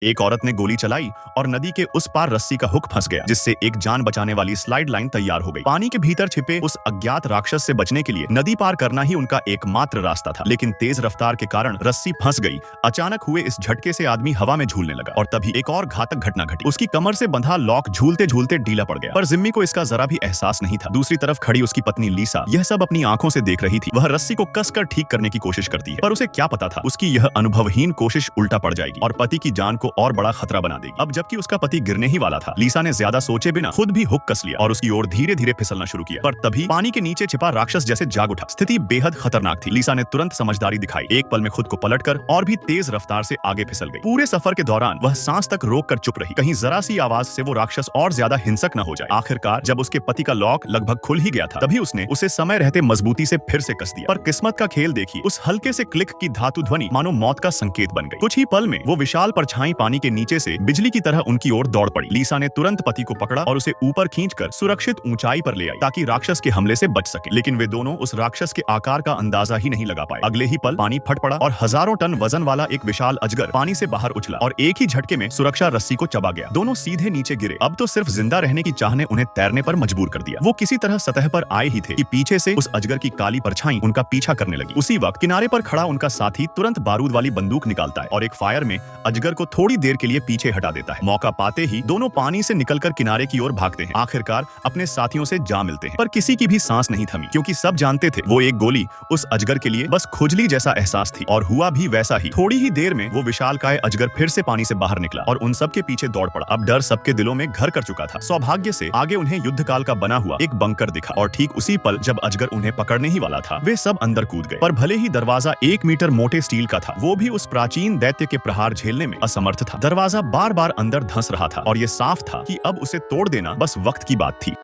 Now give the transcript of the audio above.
एक औरत ने गोली चलाई और नदी के उस पार रस्सी का हुक फंस गया, जिससे एक जान बचाने वाली स्लाइड लाइन तैयार हो गई। पानी के भीतर छिपे उस अज्ञात राक्षस से बचने के लिए नदी पार करना ही उनका एकमात्र रास्ता था, लेकिन तेज रफ्तार के कारण रस्सी फंस गई। अचानक हुए इस झटके से आदमी हवा में झूलने लगा और तभी एक और घातक घटना घटी। उसकी कमर से बंधा लॉक झूलते झूलते ढीला पड़ गया, पर जिम्मी को इसका जरा भी एहसास नहीं था। दूसरी तरफ खड़ी उसकी पत्नी लीसा यह सब अपनी आंखों से देख रही थी। वह रस्सी को कसकर ठीक करने की कोशिश करती है, पर उसे क्या पता था उसकी यह अनुभवहीन कोशिश उल्टा पड़ जाएगी और पति की जान को और बड़ा खतरा बना देगी। अब जबकि उसका पति गिरने ही वाला था, लीसा ने ज्यादा सोचे बिना खुद भी हुक कस लिया और उसकी ओर धीरे धीरे फिसलना शुरू किया। पर तभी पानी के नीचे छिपा राक्षस जैसे जाग उठा। स्थिति बेहद खतरनाक थी। लीसा ने तुरंत समझदारी दिखाई, एक पल में खुद को पलटकर और भी तेज रफ्तार से आगे फिसल गई। पूरे सफर के दौरान वह सांस तक रोक कर चुप रही, कहीं जरा सी आवाज से वो राक्षस और ज्यादा हिंसक न हो जाए। आखिरकार जब उसके पति का लॉक लगभग खुल ही गया था, तभी उसने उसे समय रहते मजबूती से फिर से कस दिया। पर किस्मत का खेल देखिए, उस हल्के से क्लिक की धातु ध्वनि मानो मौत का संकेत बन गई। कुछ ही पल में वो विशाल परछाई पानी के नीचे से बिजली की तरह उनकी ओर दौड़ पड़ी। लीसा ने तुरंत पति को पकड़ा और उसे ऊपर खींचकर सुरक्षित ऊंचाई पर ले आई ताकि राक्षस के हमले से बच सके। लेकिन वे दोनों उस राक्षस के आकार का अंदाजा ही नहीं लगा पाए। अगले ही पल पानी फट पड़ा और हजारों टन वजन वाला एक विशाल अजगर पानी से बाहर उछला और एक ही झटके में सुरक्षा रस्सी को चबा गया। दोनों सीधे नीचे गिरे। अब तो सिर्फ जिंदा रहने की चाह ने उन्हें तैरने पर मजबूर कर दिया। वो किसी तरह सतह पर आए ही थे कि पीछे से उस अजगर की काली परछाई उनका पीछा करने लगी। उसी वक्त किनारे पर खड़ा उनका साथी तुरंत बारूद वाली बंदूक निकालता है और एक फायर में अजगर को थोड़ी देर के लिए पीछे हटा देता है। मौका पाते ही दोनों पानी से निकलकर किनारे की ओर भागते हैं। आखिरकार अपने साथियों से जा मिलते हैं, पर किसी की भी सांस नहीं थमी, क्योंकि सब जानते थे वो एक गोली उस अजगर के लिए बस खुजली जैसा एहसास थी। और हुआ भी वैसा ही। थोड़ी ही देर में वो विशालकाय अजगर फिर से पानी से बाहर निकला और उन सबके पीछे दौड़ पड़ा। अब डर सबके दिलों में घर कर चुका था। सौभाग्य से आगे उन्हें युद्ध काल का बना हुआ एक बंकर दिखा और ठीक उसी पल जब अजगर उन्हें पकड़ने ही वाला था, वे सब अंदर कूद गए। पर भले ही दरवाजा 1 मीटर मोटे स्टील का था, वो भी उस प्राचीन दैत्य के प्रहार झेलने में असमर्थ था। दरवाजा बार बार अंदर धंस रहा था और ये साफ था कि अब उसे तोड़ देना बस वक्त की बात थी।